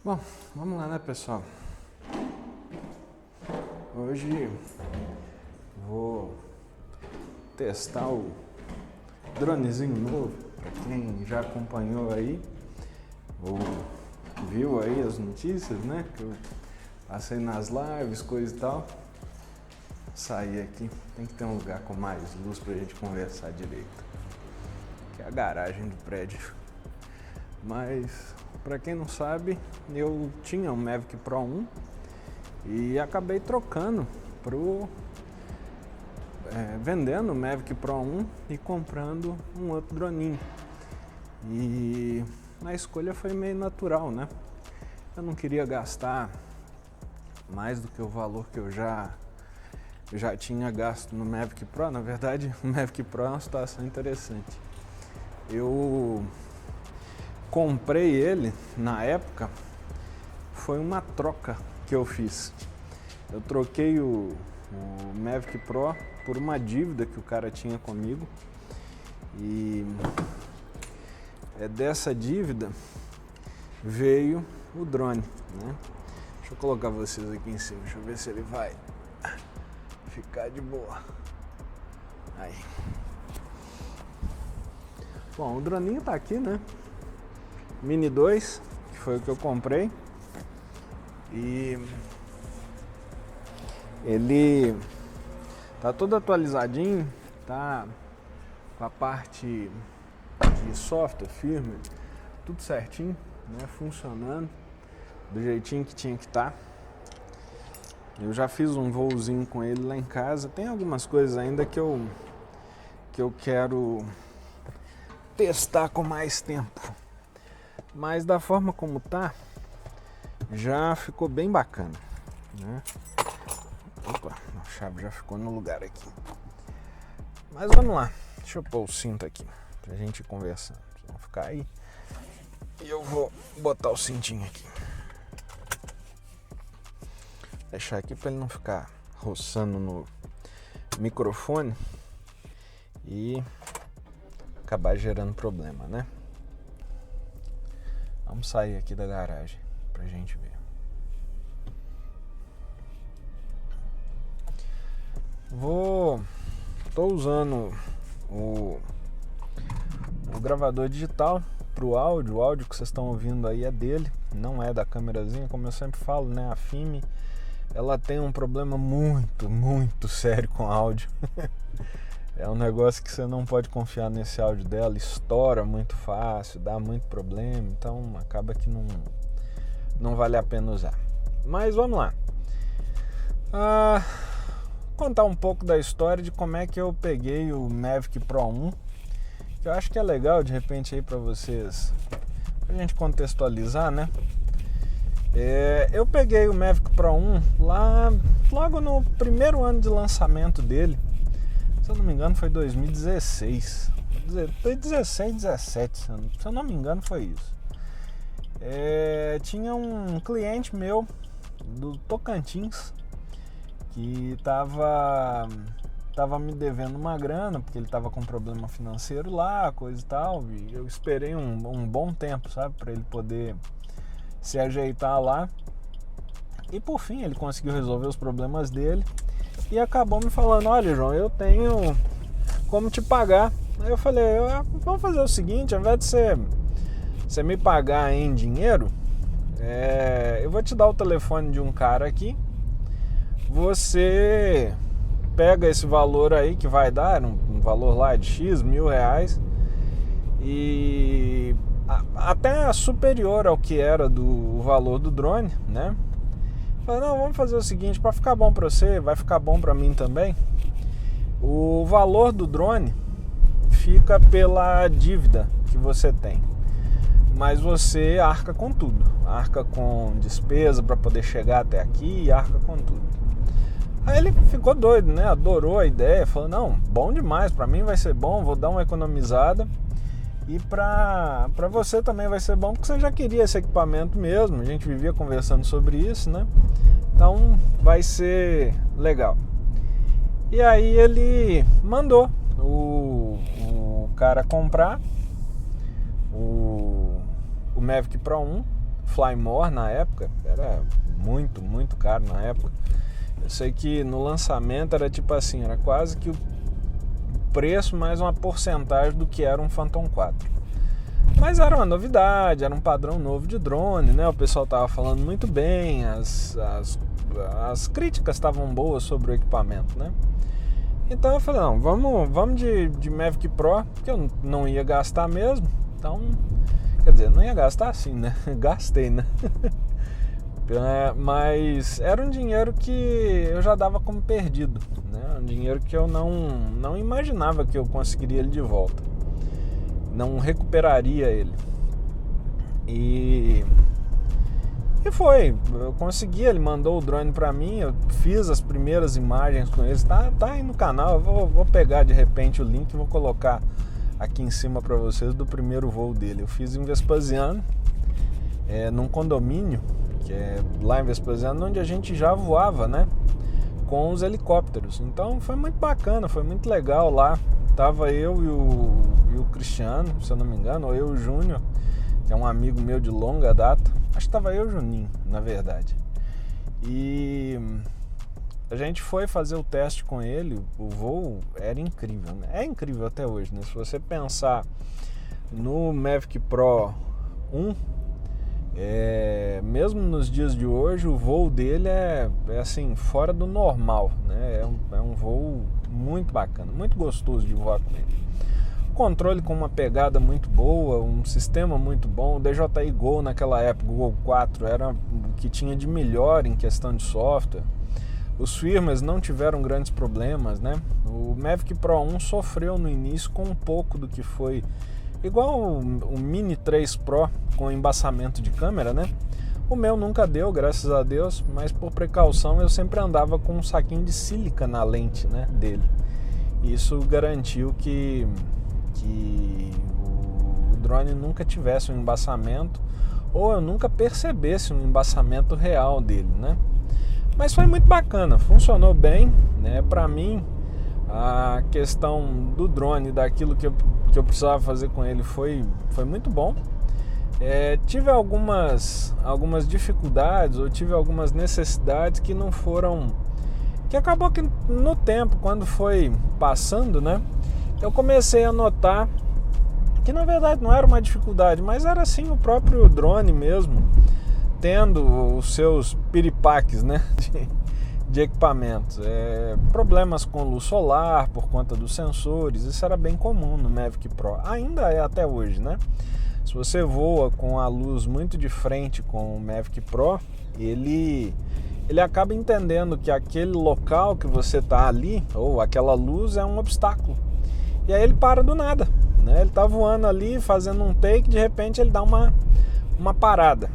Bom, vamos lá, né, pessoal? Hoje vou testar o dronezinho novo. Para quem já acompanhou aí, ou viu aí as notícias, né? Que eu passei nas lives, coisa e tal. Saí aqui, tem que ter um lugar com mais luz pra gente conversar direito. Que é a garagem do prédio. Mas, para quem não sabe, eu tinha um Mavic Pro 1 e acabei trocando vendendo o Mavic Pro 1 e comprando um outro droninho. E a escolha foi meio natural, né? Eu não queria gastar mais do que o valor que eu já tinha gasto no Mavic Pro. Na verdade, o Mavic Pro é uma situação interessante. Eu comprei ele, na época, foi uma troca que eu fiz. Eu troquei o Mavic Pro por uma dívida que o cara tinha comigo. E dessa dívida veio o drone, né? Deixa eu colocar vocês aqui em cima, deixa eu ver se ele vai ficar de boa. Aí. Bom, o droninho tá aqui, né? Mini 2, que foi o que eu comprei. E ele tá todo atualizadinho, tá com a parte de software, firmware, tudo certinho, né? Funcionando do jeitinho que tinha que estar. Eu já fiz um voozinho com ele lá em casa. Tem algumas coisas ainda que eu quero testar com mais tempo. Mas da forma como tá, já ficou bem bacana, né? Opa, a chave já ficou no lugar aqui. Mas vamos lá, deixa eu pôr o cinto aqui pra gente ir conversando. Vamos ficar aí e eu vou botar o cintinho aqui. Deixar aqui para ele não ficar roçando no microfone e acabar gerando problema, né? Vamos sair aqui da garagem pra gente ver. Tô usando o gravador digital pro áudio. O áudio que vocês estão ouvindo aí é dele, não é da câmerazinha, como eu sempre falo, né? A Fime, ela tem um problema muito sério com áudio. É um negócio que você não pode confiar nesse áudio dela, estoura muito fácil, dá muito problema, então acaba que não vale a pena usar. Mas vamos lá. Contar um pouco da história de como é que eu peguei o Mavic Pro 1, que eu acho que é legal de repente aí pra vocês, pra gente contextualizar, né? Eu peguei o Mavic Pro 1 lá, logo no primeiro ano de lançamento dele. Se eu não me engano foi 2016, foi 16, 17, se eu não me engano foi isso. Tinha um cliente meu do Tocantins que tava me devendo uma grana, porque ele tava com problema financeiro lá, coisa e tal, e eu esperei um bom tempo, sabe, para ele poder se ajeitar lá, e por fim ele conseguiu resolver os problemas dele e acabou me falando: olha, João, eu tenho como te pagar. Aí eu falei: vamos fazer o seguinte, ao invés de você me pagar em dinheiro, eu vou te dar o telefone de um cara aqui, você pega esse valor aí que vai dar, um valor lá de X, R$1.000, e até superior ao que era do valor do drone, né? Falei: não, vamos fazer o seguinte, para ficar bom para você, vai ficar bom para mim também. O valor do drone fica pela dívida que você tem, mas você arca com tudo, arca com despesa para poder chegar até aqui, arca com tudo. Aí ele ficou doido, né? Adorou a ideia, falou: não, bom demais, para mim vai ser bom, vou dar uma economizada. E para você também vai ser bom, porque você já queria esse equipamento mesmo, a gente vivia conversando sobre isso, né? Então vai ser legal. E aí ele mandou o cara comprar o Mavic Pro 1, Fly More na época, era muito, muito caro na época. Eu sei que no lançamento era tipo assim, era quase que o preço mais uma porcentagem do que era um Phantom 4. Mas era uma novidade, era um padrão novo de drone, né? O pessoal estava falando muito bem, as críticas estavam boas sobre o equipamento, né? Então eu falei, não, vamos de Mavic Pro, que eu não ia gastar mesmo. Então, quer dizer, não ia gastar assim, né? Gastei, né? Mas era um dinheiro que eu já dava como perdido, né? Um dinheiro que eu não imaginava que eu conseguiria ele de volta. Não recuperaria ele. E foi, eu consegui, ele mandou o drone pra mim, eu fiz as primeiras imagens com ele, tá aí no canal, eu vou pegar de repente o link e vou colocar aqui em cima pra vocês do primeiro voo dele. Eu fiz em Vespasiano, num condomínio, que é lá em Vespasiano, onde a gente já voava, né, com os helicópteros. Então foi muito bacana, foi muito legal lá. Tava eu e o Cristiano, se eu não me engano, ou eu e o Júnior, que é um amigo meu de longa data. Acho que tava eu e o Juninho, na verdade. E a gente foi fazer o teste com ele. O voo era incrível, né? É incrível até hoje, né? Se você pensar no Mavic Pro 1, mesmo nos dias de hoje, o voo dele é assim, fora do normal, né? É um voo muito bacana, muito gostoso de voar com ele. Controle com uma pegada muito boa, um sistema muito bom. O DJI Go naquela época, o Go 4, era o que tinha de melhor em questão de software. Os firmwares não tiveram grandes problemas, né? O Mavic Pro 1 sofreu no início com um pouco do que foi igual o Mini 3 Pro com embaçamento de câmera, né? O meu nunca deu, graças a Deus, mas por precaução eu sempre andava com um saquinho de sílica na lente, né, dele. Isso garantiu que o drone nunca tivesse um embaçamento, ou eu nunca percebesse um embaçamento real dele, né? Mas foi muito bacana, funcionou bem, né? Para mim, a questão do drone, daquilo que eu precisava fazer com ele foi muito bom. Tive algumas dificuldades, ou tive algumas necessidades que não foram... que acabou que no tempo, quando foi passando, né, eu comecei a notar que na verdade não era uma dificuldade, mas era assim o próprio drone mesmo, tendo os seus piripaques, né, de equipamentos. Problemas com luz solar por conta dos sensores, isso era bem comum no Mavic Pro, ainda é até hoje, né? Se você voa com a luz muito de frente com o Mavic Pro, ele acaba entendendo que aquele local que você está ali, ou aquela luz, é um obstáculo. E aí ele para do nada, né? Ele está voando ali, fazendo um take, de repente ele dá uma parada.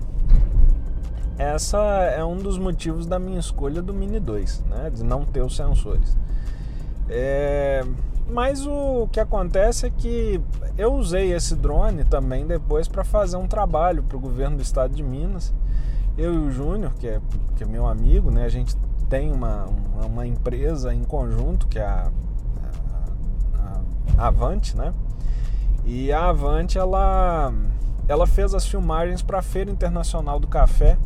Essa é um dos motivos da minha escolha do Mini 2, né? De não ter os sensores. Mas o que acontece é que eu usei esse drone também depois para fazer um trabalho para o governo do estado de Minas. Eu e o Júnior, que é meu amigo, né? A gente tem uma empresa em conjunto, que é a Avante, né? E a Avante, ela fez as filmagens para a Feira Internacional do Café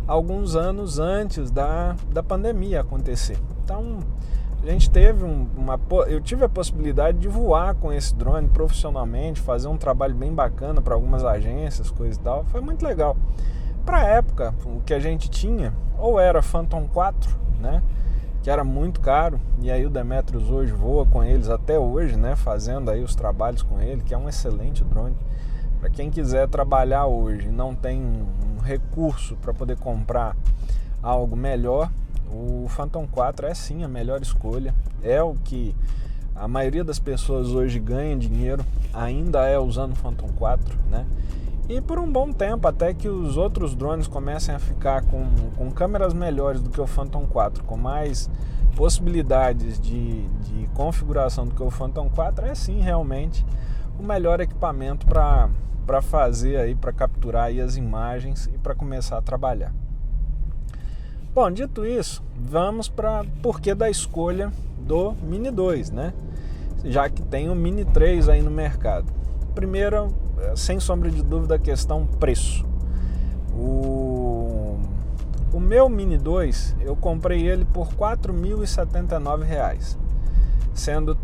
alguns anos antes da pandemia acontecer. Então, a gente teve eu tive a possibilidade de voar com esse drone profissionalmente, fazer um trabalho bem bacana para algumas agências, coisa e tal. Foi muito legal. Para a época, o que a gente tinha, ou era Phantom 4, né, que era muito caro, e aí o Demetrius hoje voa com eles até hoje, né, fazendo aí os trabalhos com ele, que é um excelente drone. Para quem quiser trabalhar hoje e não tem um recurso para poder comprar algo melhor, o Phantom 4 é sim a melhor escolha. É o que a maioria das pessoas hoje ganha dinheiro, ainda é usando o Phantom 4, né? E por um bom tempo, até que os outros drones comecem a ficar com câmeras melhores do que o Phantom 4, com mais possibilidades de configuração do que o Phantom 4, é sim realmente o melhor equipamento para fazer aí, para capturar aí as imagens e para começar a trabalhar. Bom, dito isso, vamos para porquê da escolha do Mini 2, né? Já que tem o Mini 3 aí no mercado. Primeiro, sem sombra de dúvida, a questão preço. O meu Mini 2, eu comprei ele por R$ 4.079, sendo R$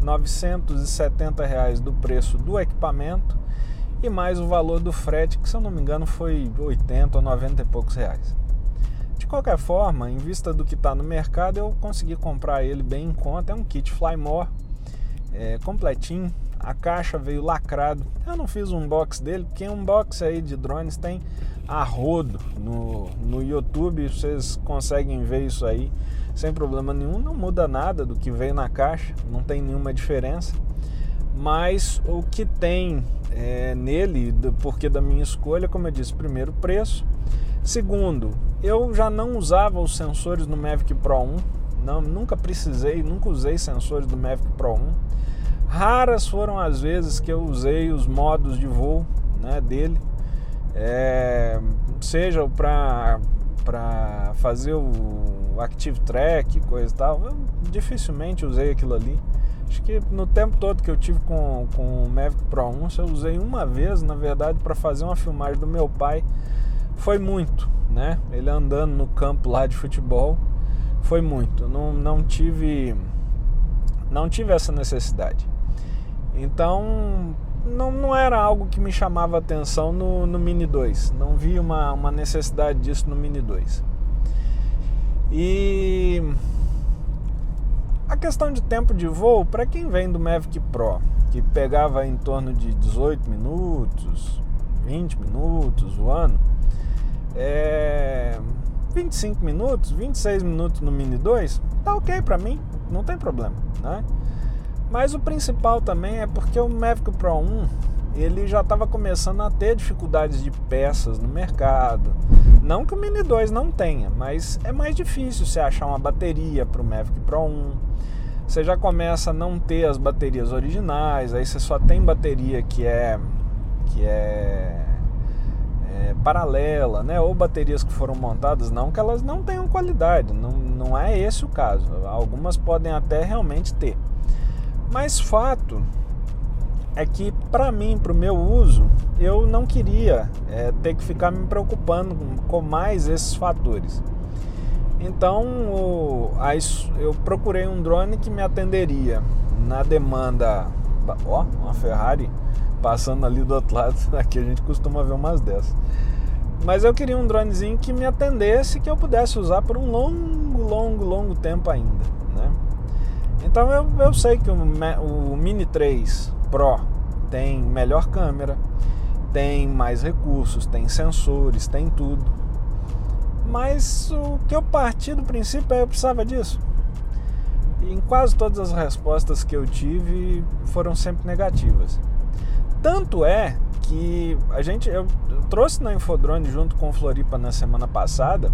3.970 do preço do equipamento e mais o valor do frete, que se eu não me engano foi 80 ou 90 e poucos reais. De qualquer forma, em vista do que está no mercado, eu consegui comprar ele bem em conta. É um kit Fly More, completinho. A caixa veio lacrado. Eu não fiz um unbox dele, porque unbox aí de drones tem a rodo no YouTube. Vocês conseguem ver isso aí sem problema nenhum. Não muda nada do que veio na caixa, não tem nenhuma diferença. Mas o que tem nele, porque da minha escolha, como eu disse, primeiro, preço. Segundo, eu já não usava os sensores no Mavic Pro 1. Nunca usei sensores do Mavic Pro 1. Raras foram as vezes que eu usei os modos de voo, né, dele, seja para fazer o Active Track, coisa e tal. Eu dificilmente usei aquilo ali. Acho que no tempo todo que eu tive com o Mavic Pro 1, eu usei uma vez, na verdade, para fazer uma filmagem do meu pai. Foi muito, né? Ele andando no campo lá de futebol, foi muito. Não tive essa necessidade. Então, não era algo que me chamava atenção no Mini 2. Não vi uma necessidade disso no Mini 2. E a questão de tempo de voo, para quem vem do Mavic Pro, que pegava em torno de 18 minutos, 20 minutos voando, 25 minutos, 26 minutos no Mini 2, tá ok para mim, não tem problema, né? Mas o principal também é porque o Mavic Pro 1, ele já estava começando a ter dificuldades de peças no mercado. Não que o Mini 2 não tenha, mas é mais difícil você achar uma bateria para o Mavic Pro 1. Você já começa a não ter as baterias originais, aí você só tem bateria que é paralela, né? Ou baterias que foram montadas, não que elas não tenham qualidade, não é esse o caso. Algumas podem até realmente ter. Mas fato é que para mim, para o meu uso, eu não queria ter que ficar me preocupando com mais esses fatores. Então eu procurei um drone que me atenderia na demanda. Ó, uma Ferrari passando ali do outro lado. Aqui a gente costuma ver umas dessas. Mas eu queria um dronezinho que me atendesse, que eu pudesse usar por um longo tempo ainda, né? Então eu sei que o Mini 3 Pro tem melhor câmera, tem mais recursos, tem sensores, tem tudo. Mas o que eu parti do princípio eu precisava disso. E em quase todas as respostas que eu tive foram sempre negativas. Tanto é que eu trouxe na Infodrone junto com o Floripa na semana passada,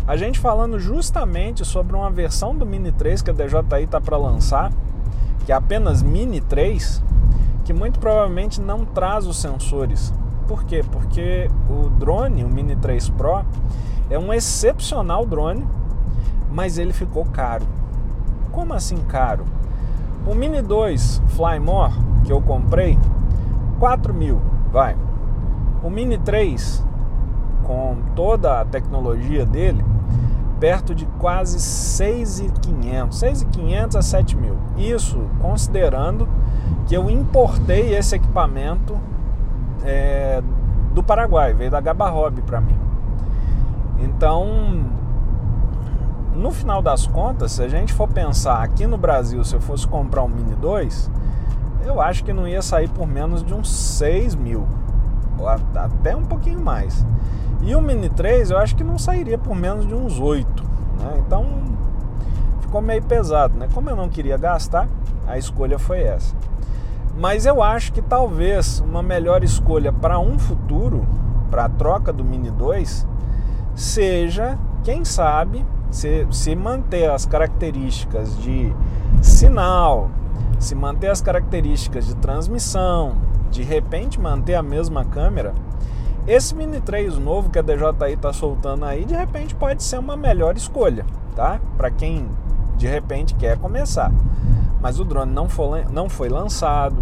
a gente falando justamente sobre uma versão do Mini 3 que a DJI está para lançar, que é apenas Mini 3, que muito provavelmente não traz os sensores. Por quê? Porque o drone, o Mini 3 Pro, é um excepcional drone, mas ele ficou caro. Como assim caro? O Mini 2 Fly More, que eu comprei, 4.000, vai. O Mini 3, com toda a tecnologia dele, perto de quase 6.500 a 7.000. Isso considerando que eu importei esse equipamento do Paraguai, veio da Gaba Hobby para mim. Então, no final das contas, se a gente for pensar aqui no Brasil, se eu fosse comprar um Mini 2, eu acho que não ia sair por menos de uns 6.000, ou até um pouquinho mais. E o Mini 3 eu acho que não sairia por menos de uns 8, né? Então ficou meio pesado, né? Como eu não queria gastar, a escolha foi essa. Mas eu acho que talvez uma melhor escolha para um futuro, para a troca do Mini 2, seja, quem sabe, se manter as características de sinal, se manter as características de transmissão, de repente manter a mesma câmera, esse Mini 3 novo que a DJI está soltando aí, de repente pode ser uma melhor escolha, tá? Para quem de repente quer começar. Mas o drone não foi lançado,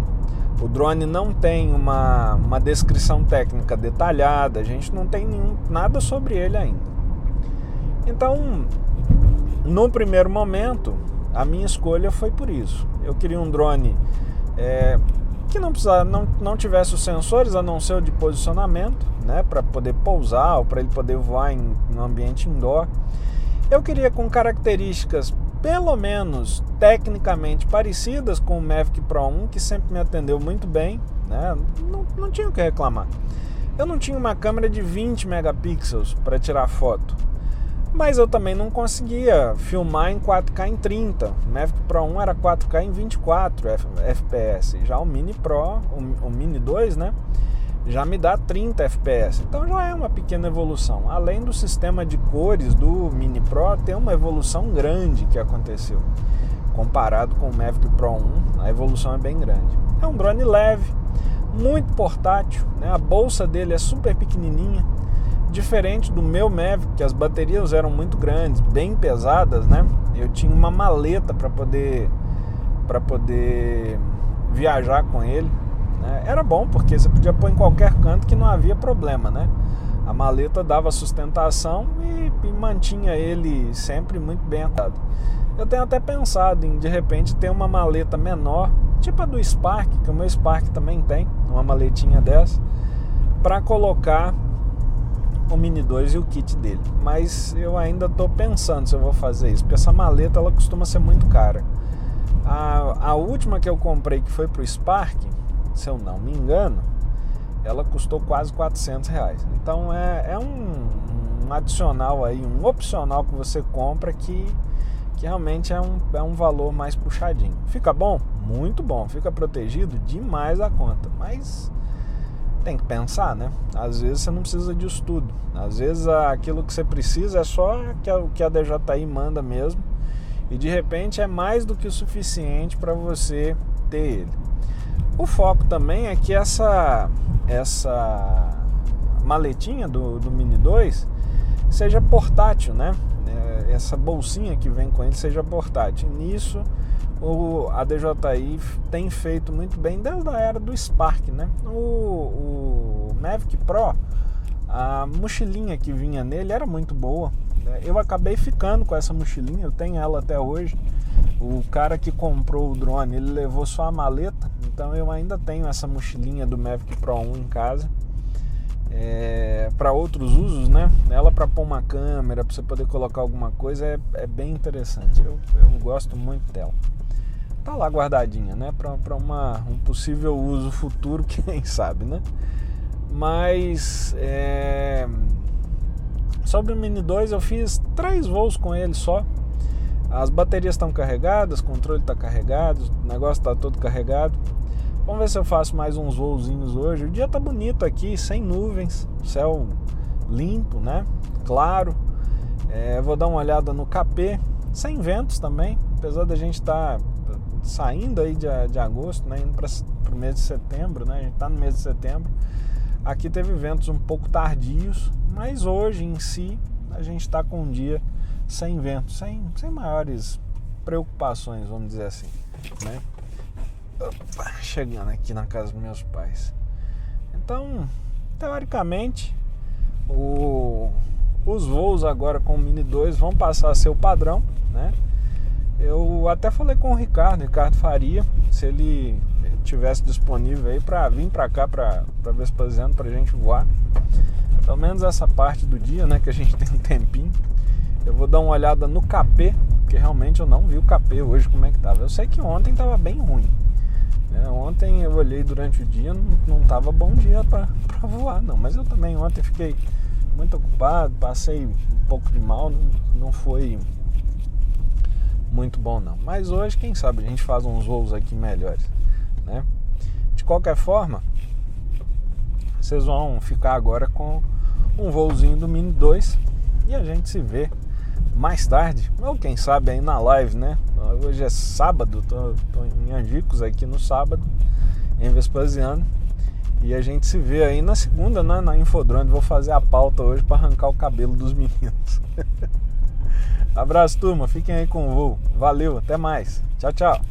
O drone não tem uma descrição técnica detalhada, a gente não tem nada sobre ele ainda. Então, no primeiro momento, a minha escolha foi por isso. Eu queria um drone que não tivesse os sensores, a não ser o de posicionamento, né, para poder pousar ou para ele poder voar em um ambiente indoor. Eu queria com características pelo menos tecnicamente parecidas com o Mavic Pro 1, que sempre me atendeu muito bem, né? Não tinha o que reclamar. Eu não tinha uma câmera de 20 megapixels para tirar foto, mas eu também não conseguia filmar em 4K em 30. O Mavic Pro 1 era 4K em 24 FPS. Já o Mini Pro, o Mini 2, né, já me dá 30 FPS. Então já é uma pequena evolução. Além do sistema de cores do Mini Pro, tem uma evolução grande que aconteceu. Comparado com o Mavic Pro 1, a evolução é bem grande. É um drone leve, muito portátil, né? A bolsa dele é super pequenininha. Diferente do meu Mavic, que as baterias eram muito grandes, bem pesadas, né? Eu tinha uma maleta para poder viajar com ele. Era bom porque você podia pôr em qualquer canto que não havia problema, né? A maleta dava sustentação e mantinha ele sempre muito bem atado. Eu tenho até pensado em, de repente, ter uma maleta menor, tipo a do Spark, que o meu Spark também tem, uma maletinha dessa, para colocar o Mini 2 e o kit dele. Mas eu ainda estou pensando se eu vou fazer isso, porque essa maleta ela costuma ser muito cara. A última que eu comprei, que foi pro Spark, se eu não me engano, ela custou quase R$400. Então é um adicional aí, um opcional que você compra que realmente é um valor mais puxadinho. Fica bom? Muito bom. Fica protegido demais a conta. Mas tem que pensar, né? Às vezes você não precisa disso tudo. Às vezes aquilo que você precisa é só o que a DJI manda mesmo. E de repente é mais do que o suficiente para você ter ele. O foco também é que essa maletinha do Mini 2 seja portátil, né? Essa bolsinha que vem com ele seja portátil. E nisso a DJI tem feito muito bem desde a era do Spark, né? O Mavic Pro, a mochilinha que vinha nele era muito boa. Eu acabei ficando com essa mochilinha, eu tenho ela até hoje. O cara que comprou o drone, ele levou só a maleta, então eu ainda tenho essa mochilinha do Mavic Pro 1 em casa. Para outros usos, né? Ela para pôr uma câmera, para você poder colocar alguma coisa, é bem interessante. Eu gosto muito dela. Tá lá guardadinha, né? Para um possível uso futuro, quem sabe, né? Mas sobre o Mini 2, eu fiz 3 voos com ele só. As baterias estão carregadas, o controle está carregado, o negócio está todo carregado. Vamos ver se eu faço mais uns voozinhos hoje. O dia tá bonito aqui, sem nuvens, céu limpo, né? Claro. Vou dar uma olhada no KP, sem ventos também, apesar da gente estar saindo aí de agosto, né? Indo para o mês de setembro, né? A gente tá no mês de setembro. Aqui teve ventos um pouco tardios, mas hoje em si a gente está com um dia sem vento, sem maiores preocupações, vamos dizer assim, né? Opa, chegando aqui na casa dos meus pais. Então, teoricamente, os voos agora com o Mini 2 vão passar a ser o padrão, né? Eu até falei com o Ricardo Faria, se ele tivesse disponível aí para vir para cá, para Vespasiano, pra gente voar. Pelo menos essa parte do dia, né, que a gente tem um tempinho. Eu vou dar uma olhada no KP, porque realmente eu não vi o KP hoje como é que tava. Eu sei que ontem tava bem ruim. Ontem eu olhei durante o dia, não tava bom dia para voar não, mas eu também ontem fiquei muito ocupado, passei um pouco de mal, não foi muito bom não, mas hoje quem sabe a gente faz uns voos aqui melhores, né? De qualquer forma, vocês vão ficar agora com um voozinho do Mini 2 e a gente se vê mais tarde, ou quem sabe aí na live, né? Hoje é sábado, tô em Angicos aqui no sábado, em Vespasiano, e a gente se vê aí na segunda, né, na Infodrone. Vou fazer a pauta hoje para arrancar o cabelo dos meninos. Abraço, turma, fiquem aí com o voo. Valeu, até mais. Tchau, tchau.